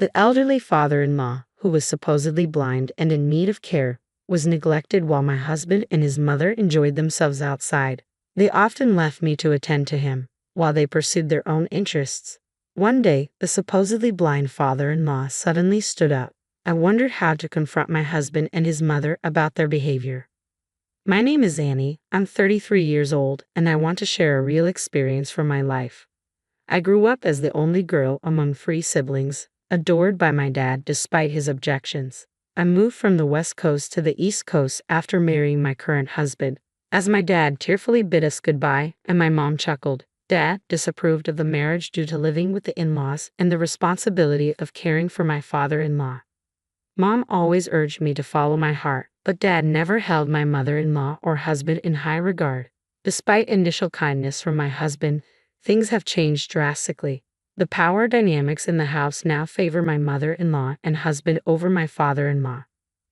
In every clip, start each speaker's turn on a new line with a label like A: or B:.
A: The elderly father-in-law, who was supposedly blind and in need of care, was neglected while my husband and his mother enjoyed themselves outside. They often left me to attend to him, while they pursued their own interests. One day, the supposedly blind father-in-law suddenly stood up. I wondered how to confront my husband and his mother about their behavior. My name is Annie, I'm 33 years old, and I want to share a real experience from my life. I grew up as the only girl among 3 siblings, adored by my dad despite his objections. I moved from the West Coast to the East Coast after marrying my current husband. As my dad tearfully bid us goodbye, and my mom chuckled, Dad disapproved of the marriage due to living with the in-laws and the responsibility of caring for my father-in-law. Mom always urged me to follow my heart, but Dad never held my mother-in-law or husband in high regard. Despite initial kindness from my husband, things have changed drastically. The power dynamics in the house now favor my mother-in-law and husband over my father-in-law.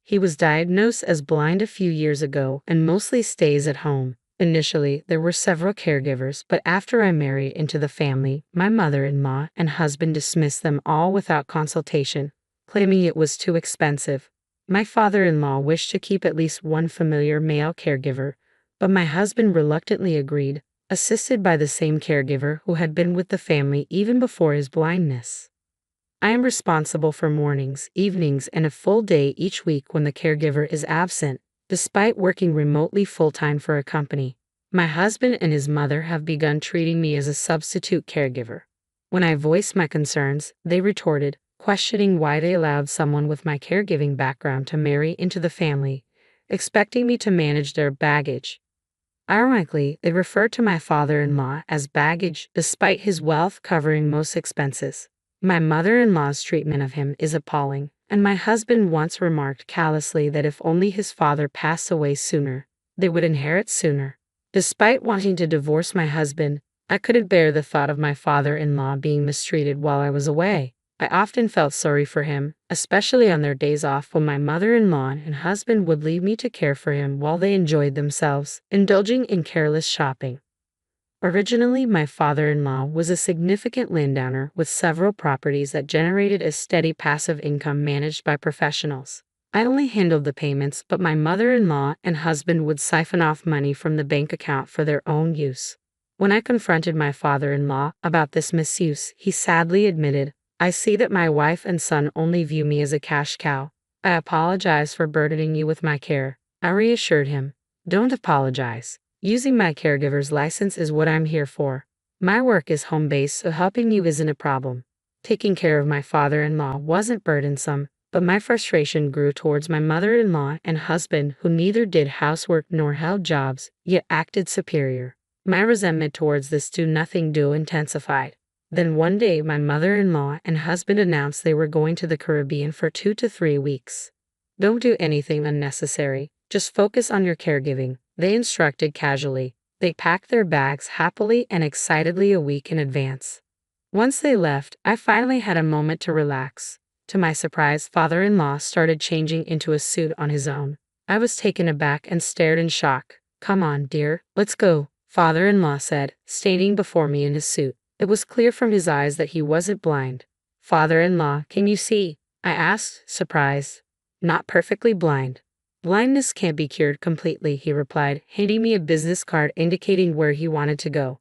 A: He was diagnosed as blind a few years ago and mostly stays at home. Initially, there were several caregivers, but after I married into the family, my mother-in-law and husband dismissed them all without consultation, claiming it was too expensive. My father-in-law wished to keep at least one familiar male caregiver, but my husband reluctantly agreed, assisted by the same caregiver who had been with the family even before his blindness. I am responsible for mornings, evenings, and a full day each week when the caregiver is absent, despite working remotely full-time for a company. My husband and his mother have begun treating me as a substitute caregiver. When I voiced my concerns, they retorted, questioning why they allowed someone with my caregiving background to marry into the family, expecting me to manage their baggage. Ironically, they referred to my father-in-law as baggage, despite his wealth covering most expenses. My mother-in-law's treatment of him is appalling, and my husband once remarked callously that if only his father passed away sooner, they would inherit sooner. Despite wanting to divorce my husband, I couldn't bear the thought of my father-in-law being mistreated while I was away. I often felt sorry for him, especially on their days off when my mother-in-law and husband would leave me to care for him while they enjoyed themselves, indulging in careless shopping. Originally, my father-in-law was a significant landowner with several properties that generated a steady passive income managed by professionals. I only handled the payments, but my mother-in-law and husband would siphon off money from the bank account for their own use. When I confronted my father-in-law about this misuse, he sadly admitted, I see that my wife and son only view me as a cash cow. I apologize for burdening you with my care. I reassured him, don't apologize. Using my caregiver's license is what I'm here for. My work is home-based, so helping you isn't a problem. Taking care of my father-in-law wasn't burdensome, but my frustration grew towards my mother-in-law and husband who neither did housework nor held jobs, yet acted superior. My resentment towards this do-nothing duo intensified. Then one day my mother-in-law and husband announced they were going to the Caribbean for 2 to 3 weeks. Don't do anything unnecessary, just focus on your caregiving, they instructed casually. They packed their bags happily and excitedly a week in advance. Once they left, I finally had a moment to relax. To my surprise, father-in-law started changing into a suit on his own. I was taken aback and stared in shock. Come on, dear, let's go, father-in-law said, standing before me in his suit. It was clear from his eyes that he wasn't blind. Father-in-law, can you see? I asked, surprised. Not perfectly blind. Blindness can't be cured completely, he replied, handing me a business card indicating where he wanted to go.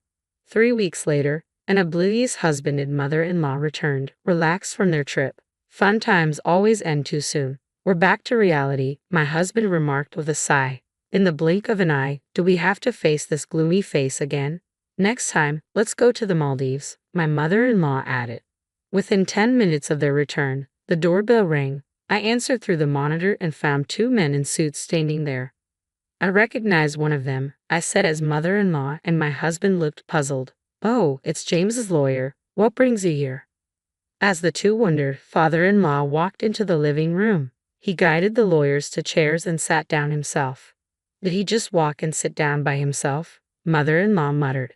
A: 3 weeks later, an oblivious husband and mother-in-law returned, relaxed from their trip. Fun times always end too soon. We're back to reality, my husband remarked with a sigh. In the blink of an eye, do we have to face this gloomy face again? Next time, let's go to the Maldives, my mother-in-law added. Within 10 minutes of their return, the doorbell rang. I answered through the monitor and found 2 men in suits standing there. I recognized one of them, I said as mother-in-law, and my husband looked puzzled. Oh, it's James's lawyer. What brings you here? As the two wondered, father-in-law walked into the living room. He guided the lawyers to chairs and sat down himself. Did he just walk and sit down by himself? Mother-in-law muttered.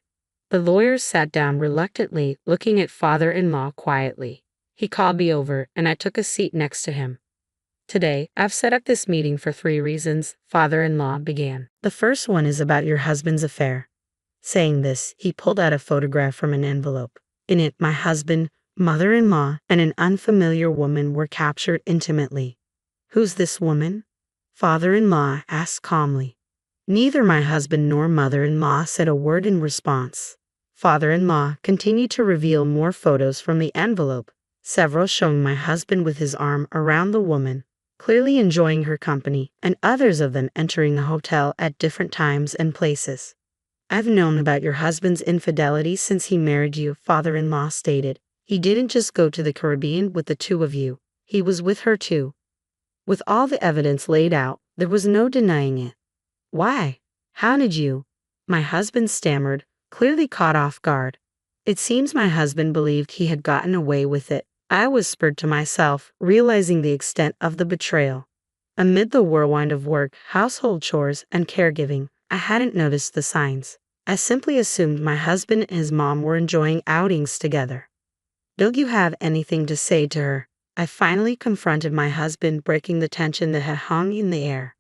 A: The lawyers sat down reluctantly, looking at father-in-law quietly. He called me over, and I took a seat next to him. Today, I've set up this meeting for 3 reasons, father-in-law began. The first one is about your husband's affair. Saying this, he pulled out a photograph from an envelope. In it, my husband, Mother-in-law and an unfamiliar woman were captured intimately. Who's this woman? Father-in-law asked calmly. Neither my husband nor mother-in-law said a word in response. Father-in-law continued to reveal more photos from the envelope, several showing my husband with his arm around the woman, clearly enjoying her company, and others of them entering the hotel at different times and places. I've known about your husband's infidelity since he married you, father-in-law stated. He didn't just go to the Caribbean with the two of you, he was with her too. With all the evidence laid out, there was no denying it. Why? How did you? My husband stammered, clearly caught off guard. It seems my husband believed he had gotten away with it, I whispered to myself, realizing the extent of the betrayal. Amid the whirlwind of work, household chores, and caregiving, I hadn't noticed the signs. I simply assumed my husband and his mom were enjoying outings together. Don't you have anything to say to her? I finally confronted my husband, breaking the tension that had hung in the air.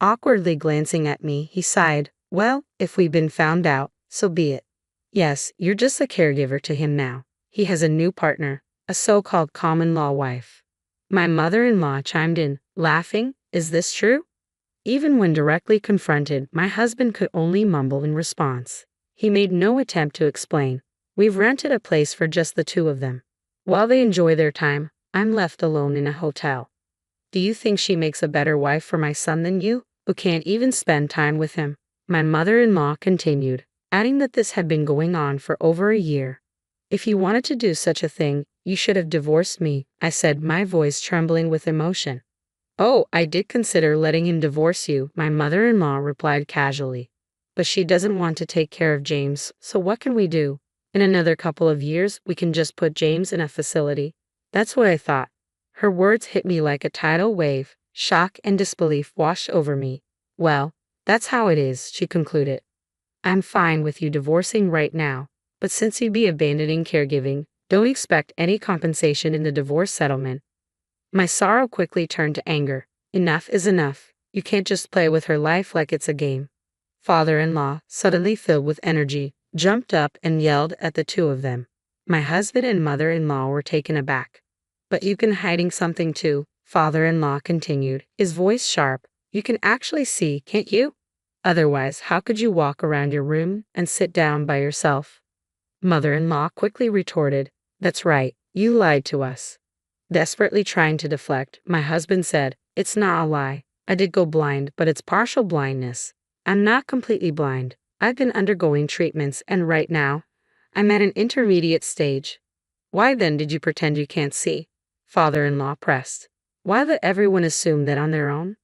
A: Awkwardly glancing at me, he sighed. Well, if we've been found out, so be it. Yes, you're just a caregiver to him now. He has a new partner, a so-called common-law wife. My mother-in-law chimed in, laughing. Is this true? Even when directly confronted, my husband could only mumble in response. He made no attempt to explain. We've rented a place for just the two of them. While they enjoy their time, I'm left alone in a hotel. Do you think she makes a better wife for my son than you, who can't even spend time with him? My mother-in-law continued, adding that this had been going on for over a year. If you wanted to do such a thing, you should have divorced me, I said, my voice trembling with emotion. Oh, I did consider letting him divorce you, my mother-in-law replied casually. But she doesn't want to take care of James, so what can we do? In another couple of years, we can just put James in a facility. That's what I thought. Her words hit me like a tidal wave. Shock and disbelief washed over me. Well, that's how it is, she concluded. I'm fine with you divorcing right now, but since you'd be abandoning caregiving, don't expect any compensation in the divorce settlement. My sorrow quickly turned to anger. Enough is enough. You can't just play with her life like it's a game. Father-in-law, suddenly filled with energy, jumped up and yelled at the two of them. My husband and mother-in-law were taken aback. But you can hiding something too, father-in-law continued, his voice sharp. You can actually see, can't you? Otherwise, how could you walk around your room and sit down by yourself? Mother-in-law quickly retorted, that's right, you lied to us. Desperately trying to deflect, my husband said, it's not a lie. I did go blind, but it's partial blindness. I'm not completely blind. I've been undergoing treatments and right now, I'm at an intermediate stage. Why then did you pretend you can't see? Father-in-law pressed. Why let everyone assume that on their own?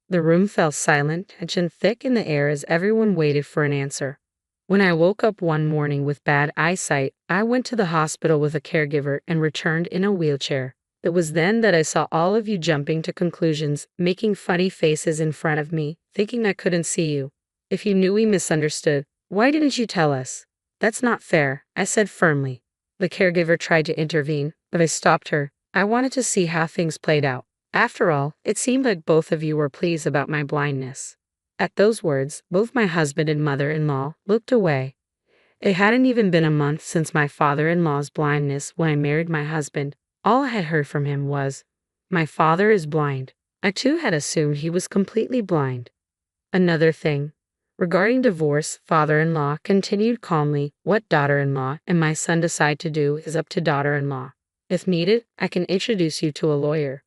A: The room fell silent, tension thick in the air as everyone waited for an answer. When I woke up one morning with bad eyesight, I went to the hospital with a caregiver and returned in a wheelchair. It was then that I saw all of you jumping to conclusions, making funny faces in front of me, thinking I couldn't see you. If you knew we misunderstood, why didn't you tell us? That's not fair, I said firmly. The caregiver tried to intervene, but I stopped her. I wanted to see how things played out. After all, it seemed like both of you were pleased about my blindness. At those words, both my husband and mother-in-law looked away. It hadn't even been a month since my father-in-law's blindness when I married my husband. All I had heard from him was, my father is blind. I too had assumed he was completely blind. Another thing. Regarding divorce, father-in-law continued calmly, what daughter-in-law and my son decide to do is up to daughter-in-law. If needed, I can introduce you to a lawyer.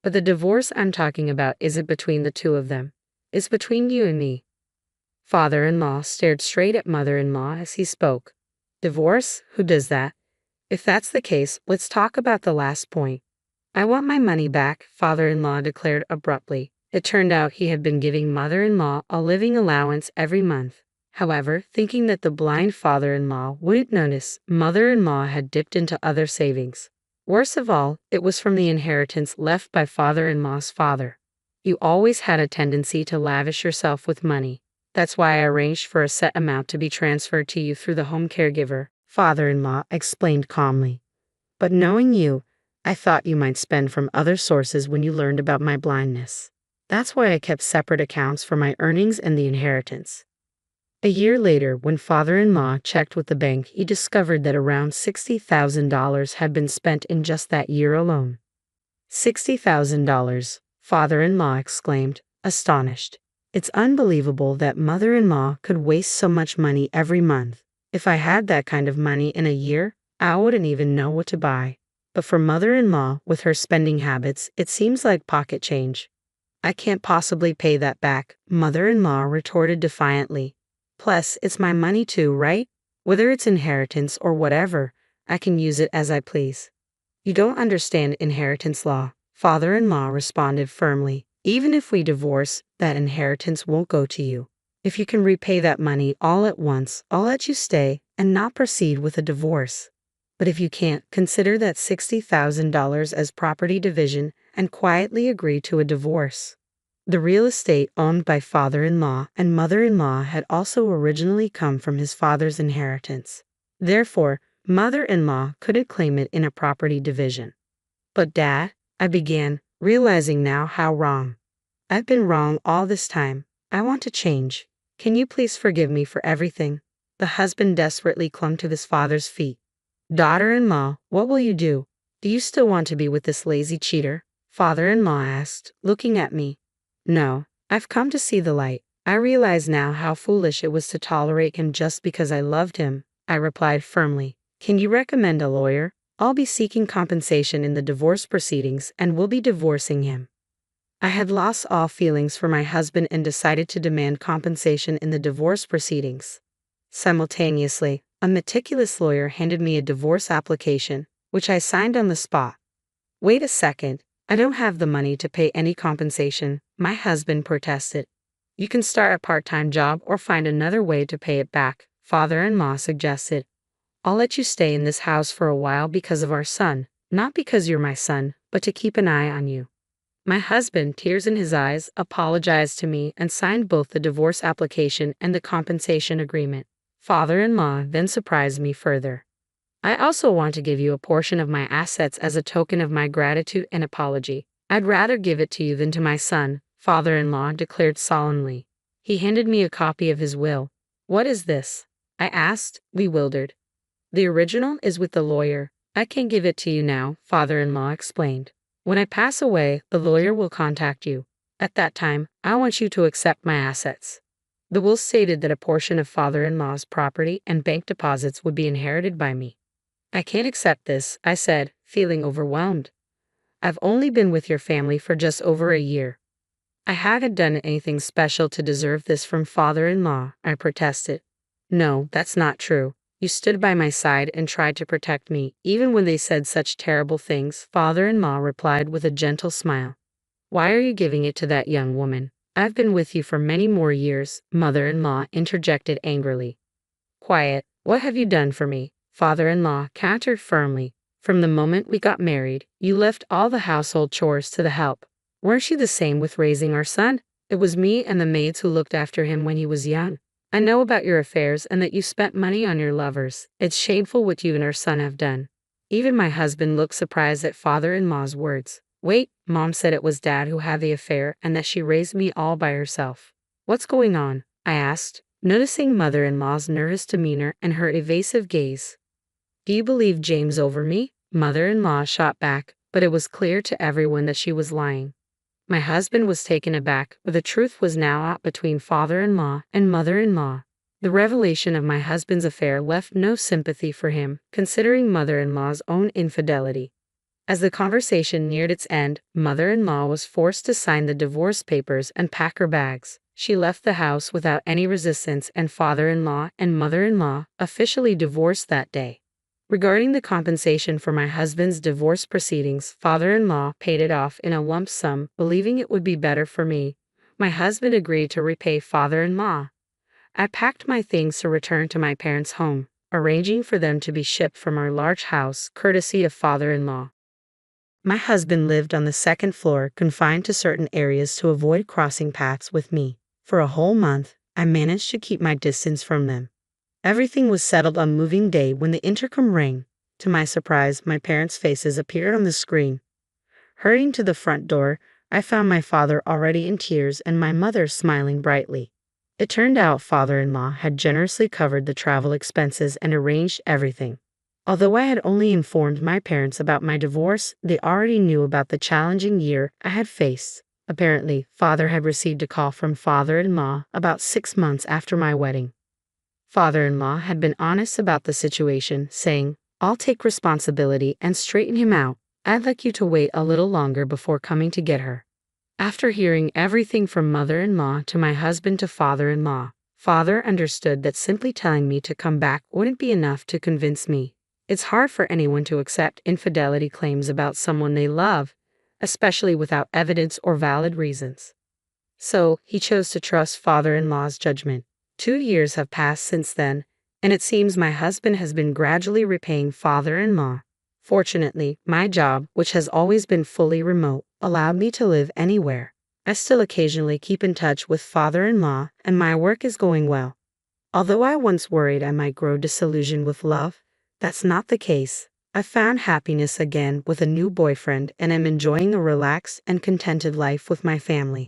A: But the divorce I'm talking about isn't between the two of them. It's between you and me. Father-in-law stared straight at mother-in-law as he spoke. Divorce? Who does that? If that's the case, let's talk about the last point. I want my money back, father-in-law declared abruptly. It turned out he had been giving mother-in-law a living allowance every month. However, thinking that the blind father-in-law wouldn't notice, mother-in-law had dipped into other savings. Worst of all, it was from the inheritance left by father-in-law's father. You always had a tendency to lavish yourself with money. That's why I arranged for a set amount to be transferred to you through the home caregiver, father-in-law explained calmly. But knowing you, I thought you might spend from other sources when you learned about my blindness. That's why I kept separate accounts for my earnings and the inheritance. A year later, when father-in-law checked with the bank, he discovered that around $60,000 had been spent in just that year alone. $60,000, father-in-law exclaimed, astonished. It's unbelievable that mother-in-law could waste so much money every month. If I had that kind of money in a year, I wouldn't even know what to buy. But for mother-in-law, with her spending habits, it seems like pocket change. I can't possibly pay that back, mother-in-law retorted defiantly. Plus, it's my money too, right? Whether it's inheritance or whatever, I can use it as I please. You don't understand inheritance law, father-in-law responded firmly. Even if we divorce, that inheritance won't go to you. If you can repay that money all at once, I'll let you stay and not proceed with a divorce. But if you can't, consider that $60,000 as property division and quietly agree to a divorce. The real estate owned by father-in-law and mother-in-law had also originally come from his father's inheritance. Therefore, mother-in-law couldn't claim it in a property division. But Dad, I began, realizing now how wrong. I've been wrong all this time. I want to change. Can you please forgive me for everything? The husband desperately clung to his father's feet. Daughter-in-law, what will you do? Do you still want to be with this lazy cheater? Father-in-law asked, looking at me. No, I've come to see the light. I realize now how foolish it was to tolerate him just because I loved him, I replied firmly. Can you recommend a lawyer? I'll be seeking compensation in the divorce proceedings and will be divorcing him. I had lost all feelings for my husband and decided to demand compensation in the divorce proceedings. Simultaneously, a meticulous lawyer handed me a divorce application, which I signed on the spot. Wait a second, I don't have the money to pay any compensation, my husband protested. You can start a part-time job or find another way to pay it back, father-in-law suggested. I'll let you stay in this house for a while because of our son, not because you're my son, but to keep an eye on you. My husband, tears in his eyes, apologized to me and signed both the divorce application and the compensation agreement. Father-in-law then surprised me further. I also want to give you a portion of my assets as a token of my gratitude and apology. I'd rather give it to you than to my son, father-in-law declared solemnly. He handed me a copy of his will. What is this? I asked, bewildered. The original is with the lawyer. I can't give it to you now, father-in-law explained. When I pass away, the lawyer will contact you. At that time, I want you to accept my assets. The will stated that a portion of father-in-law's property and bank deposits would be inherited by me. I can't accept this, I said, feeling overwhelmed. I've only been with your family for just over a year. I haven't done anything special to deserve this from father-in-law, I protested. No, that's not true. You stood by my side and tried to protect me, even when they said such terrible things, father-in-law replied with a gentle smile. Why are you giving it to that young woman? I've been with you for many more years, mother-in-law interjected angrily. Quiet, what have you done for me? Father-in-law countered firmly. From the moment we got married, you left all the household chores to the help. Weren't you the same with raising our son? It was me and the maids who looked after him when he was young. I know about your affairs and that you spent money on your lovers. It's shameful what you and our son have done. Even my husband looked surprised at father-in-law's words. Wait, Mom said it was Dad who had the affair and that she raised me all by herself. What's going on? I asked, noticing mother-in-law's nervous demeanor and her evasive gaze. Do you believe James over me? Mother-in-law shot back, but it was clear to everyone that she was lying. My husband was taken aback, but the truth was now out between father-in-law and mother-in-law. The revelation of my husband's affair left no sympathy for him, considering mother-in-law's own infidelity. As the conversation neared its end, mother-in-law was forced to sign the divorce papers and pack her bags. She left the house without any resistance and father-in-law and mother-in-law officially divorced that day. Regarding the compensation for my husband's divorce proceedings, father-in-law paid it off in a lump sum, believing it would be better for me. My husband agreed to repay father-in-law. I packed my things to return to my parents' home, arranging for them to be shipped from our large house, courtesy of father-in-law. My husband lived on the second floor, confined to certain areas to avoid crossing paths with me. For a whole month, I managed to keep my distance from them. Everything was settled on moving day when the intercom rang. To my surprise, my parents' faces appeared on the screen. Hurrying to the front door, I found my father already in tears and my mother smiling brightly. It turned out father-in-law had generously covered the travel expenses and arranged everything. Although I had only informed my parents about my divorce, they already knew about the challenging year I had faced. Apparently, father had received a call from father-in-law about 6 months after my wedding. Father-in-law had been honest about the situation, saying, "I'll take responsibility and straighten him out. I'd like you to wait a little longer before coming to get her." After hearing everything from mother-in-law to my husband to father-in-law, father understood that simply telling me to come back wouldn't be enough to convince me. It's hard for anyone to accept infidelity claims about someone they love, especially without evidence or valid reasons. So, he chose to trust father-in-law's judgment. 2 years have passed since then, and it seems my husband has been gradually repaying father-in-law. Fortunately, my job, which has always been fully remote, allowed me to live anywhere. I still occasionally keep in touch with father-in-law, and my work is going well. Although I once worried I might grow disillusioned with love, that's not the case. I found happiness again with a new boyfriend and am enjoying a relaxed and contented life with my family.